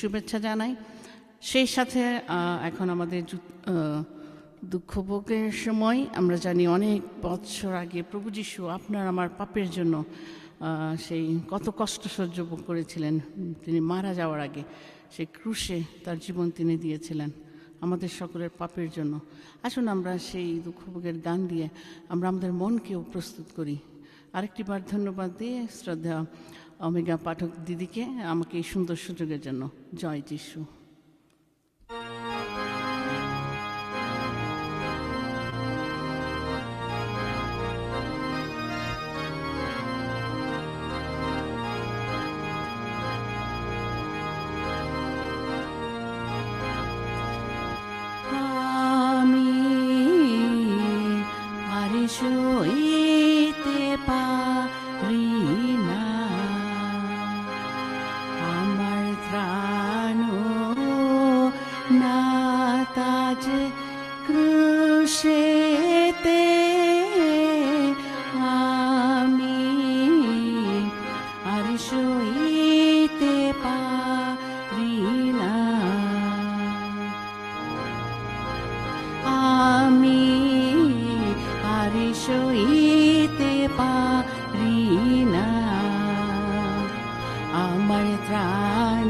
শুভেচ্ছা জানাই। সেই সাথে এখন আমাদের দুঃখ ভোগের সময়। আমরা জানি অনেক বৎসর আগে প্রভু যীশু আপনার আমার পাপের জন্য সেই কত কষ্ট সহ্য করেছিলেন। তিনি মারা যাওয়ার আগে সেই ক্রুশে তার জীবন তিনি দিয়েছিলেন আমাদের সকলের পাপের জন্য। আসুন আমরা সেই দুঃখ ভোগের গান দিয়ে আমরা আমাদের মনকেও প্রস্তুত করি। আরেকটি বার ধন্যবাদ দিয়ে শ্রদ্ধা অমেগা পাঠক দিদিকে আমাকে এই সুন্দর সুযোগের জন্য। জয় যীশু। সইতে পারি না আমার ত্রাণ না তাজ ক্রুশেতে আমি আর সইতে পারি না আমি সইতে পারি না আমার ত্রাণ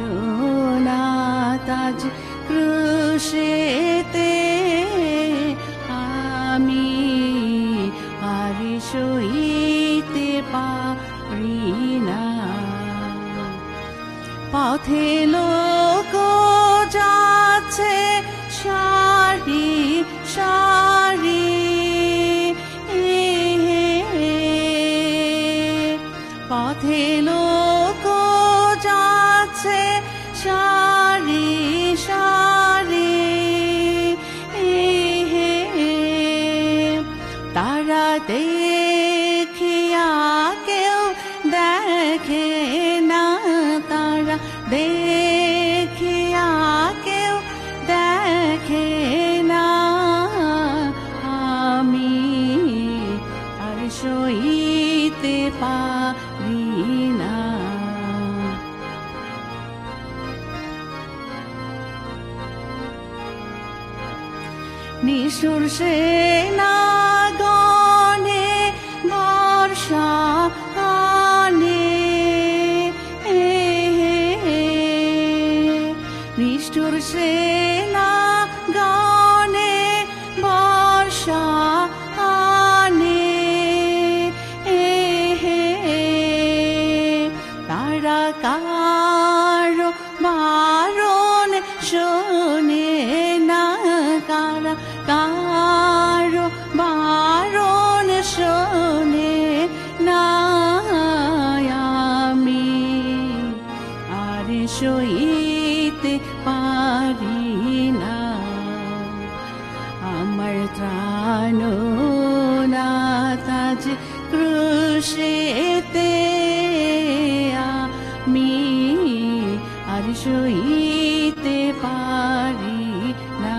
না তাজ ক্রুশেতে আমি আর সইতে পারি না পথে লোক যাচ্ছে সারি সারি পথে লোক যাচ্ছে সারি সারি তারা দেখিয়া কেউ দেখে না তারা দেখিয়া কেউ দেখে না আমি আর সইতে পারি না নিশুর সেনাগণে বর্ষা আনে নিষ্ঠুর সেনাগণে বর্ষা আনে তারা কারো বারণ শোনে না কারা কারো বারণ শোনে না আমি আর সইতে পারি না আমার ত্রাণ না তাজ ক্রুশেতে আমি আর সইতে পারি না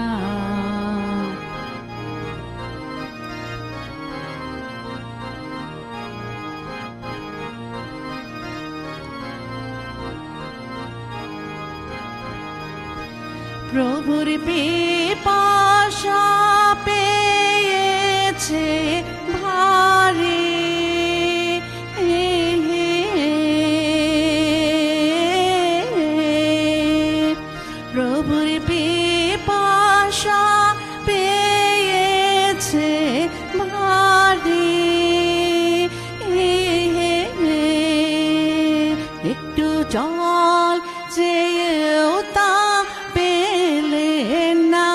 প্রভুর পিপাসা পেয়েছে ভারী প্রভুর পিপাসা পেয়েছে ভারী একটু জল চেয়েও তা পেলে না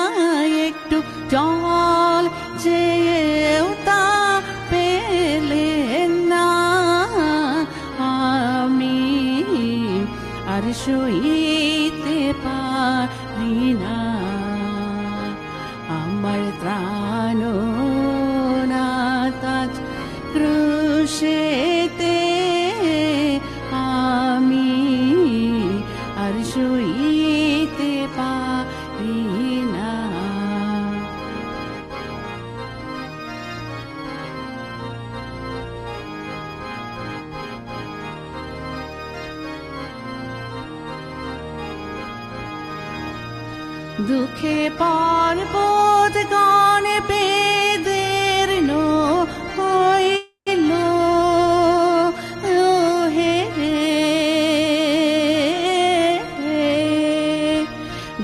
একটু জল চেয়েও তা পেলে না আমি আর সইতে পারি না আমার ত্রাণ না তাজ ক্রুশেতে আমি আর সইতে পারি না দুঃখে পর্বত গণে বেদীর্ণ হইল হে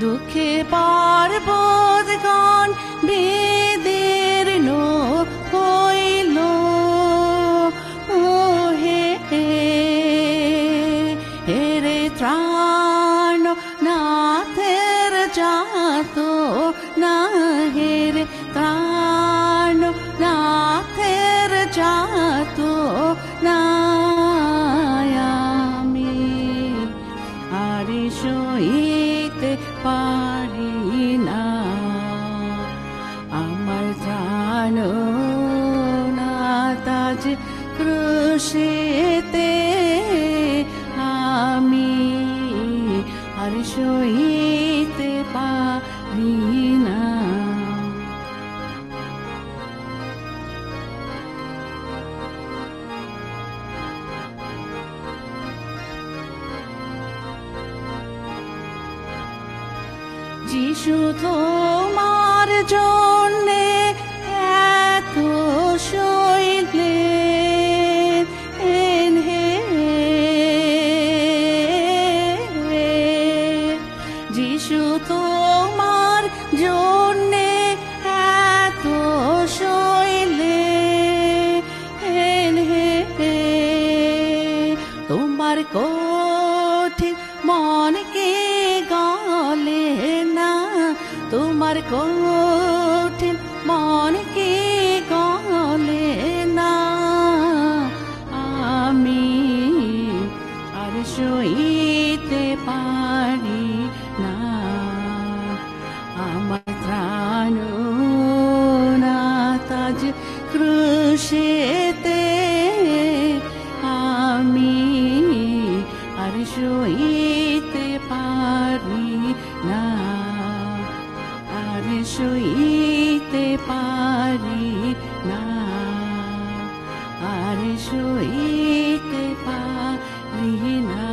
দুঃখে পর্বত গণ বেদীর্ণ হইল রে ত্রাণ নাথের জাত না হেরে ত্রাণ নাথের জাত না আমি আর সইতে পারি না আমার ত্রাণ নাথ আজ ক্রুশেতে আমি আর সইতে পারি না যিশু তোমার জন্যে এত সইলেন যিশু তোমার জন্যে এত সইলেন তোমার কঠিন মনকে গলে না তোমার কঠিন মনকে গলে না আমি আর সইতে পারি না আমার ত্রাণ নাথ আজ ক্রুশেতে আমি আর সইতে পারি না আর সইতে পারি না আর সইতে পারি না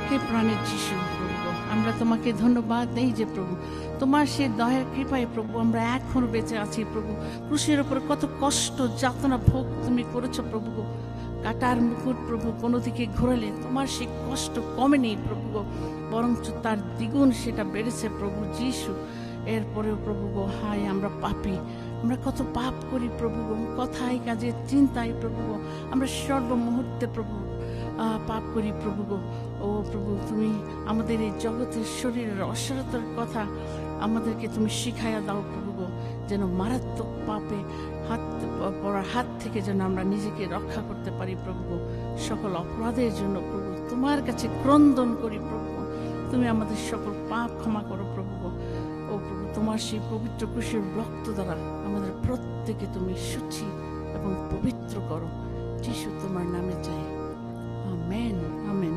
হে প্রাণের যিশু প্রভু, আমরা তোমাকে ধন্যবাদ দেই যে প্রভু তোমার সে দয়ার কৃপায় প্রভু আমরা এখনো বেঁচে আছি প্রভু। ক্রুশের উপর কত কষ্ট যাতনা ভোগ তুমি করেছো প্রভু। কাটার মুকুট প্রভু কোনো দিকে ঘোরালে তোমার সে কষ্ট কমেনি প্রভু, বরঞ্চ তার দ্বিগুণ সেটা বেড়েছে প্রভু যিশু। এরপরেও প্রভু গো হায় আমরা পাপী, আমরা কত পাপ করি প্রভু গো, কথায় কাজে চিন্তায় প্রভু গো আমরা সর্বমুহূর্তে প্রভু পাপ করি প্রভু গো। ও প্রভু তুমি আমাদের এই জগতের শরীরের অসারতার কথা আমাদেরকে তুমি শিখাইয়া দাও প্রভু গো, যেন মারাত্মক পাপে পড়ার হাত থেকে যেন আমরা নিজেকে রক্ষা করতে পারি প্রভু গো। সকল অপরাধের জন্য প্রভু তোমার কাছে ক্রন্দন করি প্রভু, তুমি আমাদের সকল পাপ ক্ষমা করো প্রভু গো। ও প্রভু তোমার সেই পবিত্র ক্রুশের রক্ত দ্বারা আমাদের প্রত্যেকে তুমি সূচি এবং পবিত্র করো। যিশু তোমার নামে চাই, আমেন আমেন।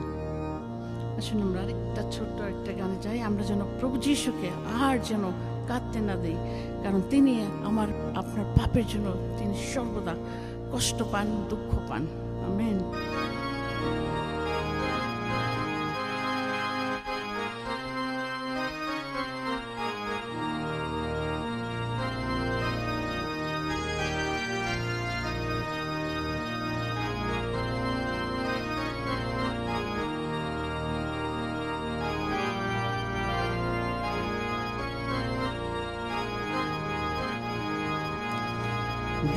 আসুন আমরা আরেকটা ছোট্ট একটা গানে যাই, আমরা যেন প্রভু যিশুকে আর যেন কাঁদতে না দেই, কারণ তিনি আপনার পাপের জন্য তিনি সর্বদা কষ্ট পান, দুঃখ পান। আমেন।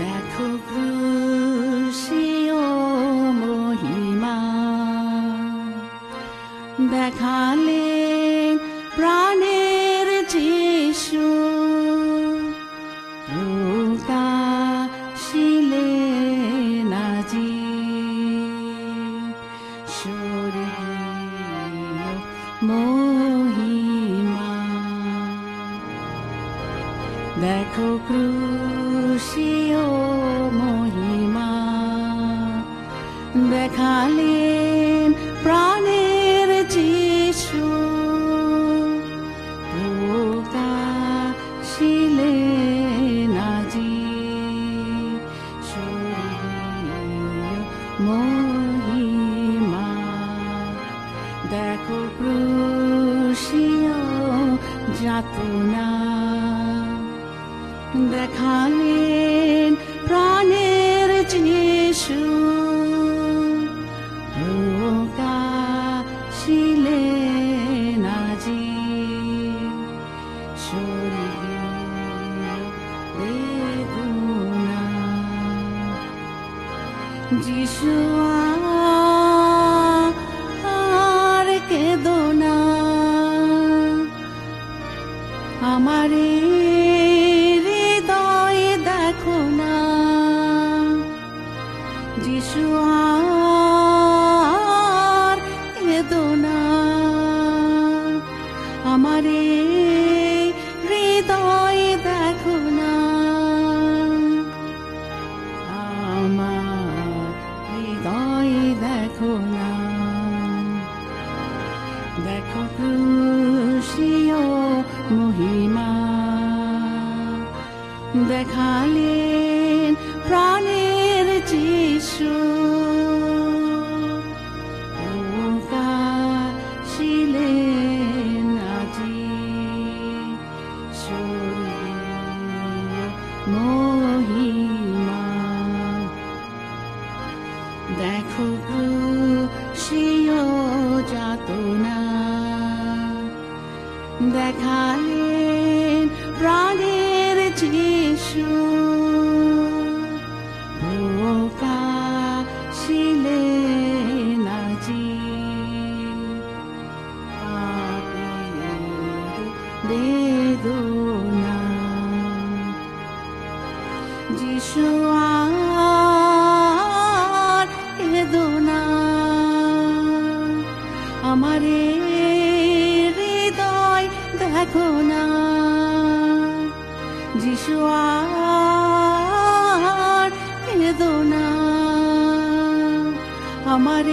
দেখো ক্রুশীয় মহিমা দেখালেন প্রাণের যিশু, প্রকাশিলেন আজি স্বর্গীয় মহিমা। দেখো ক্রুশীয় মহিমা দেখালেন প্রাণের যিশু, প্রকাশিলেন আজি স্বর্গীয় মহিমা। দেখো ক্রুশীয় যাতনা, দেখালেন প্রাণের যিশু, প্রকাশিলেন আজি স্বর্গীয় বেদনা। যিশু আর কেঁদো না, আমার হৃদয় দেখো না। যিশু আর কেঁদো না, আমার হৃদয় দেখো না। আমার হৃদয় দেখো না। দেখো ক্রুশীয় মহিমা, দেখালেন প্রাণের যিশু, প্রকাশিলেন আজি স্বর্গীয় মহিমা। দেখো ক্রুশীয় যাতনা, দেখালেন প্রাণের যিশু, প্রকাশিলেন আজি পাপের বেদনা। যিশু আর কেঁদো না, আমার হৃদয় দেখো না। যিশু আর কেঁদো না, আমার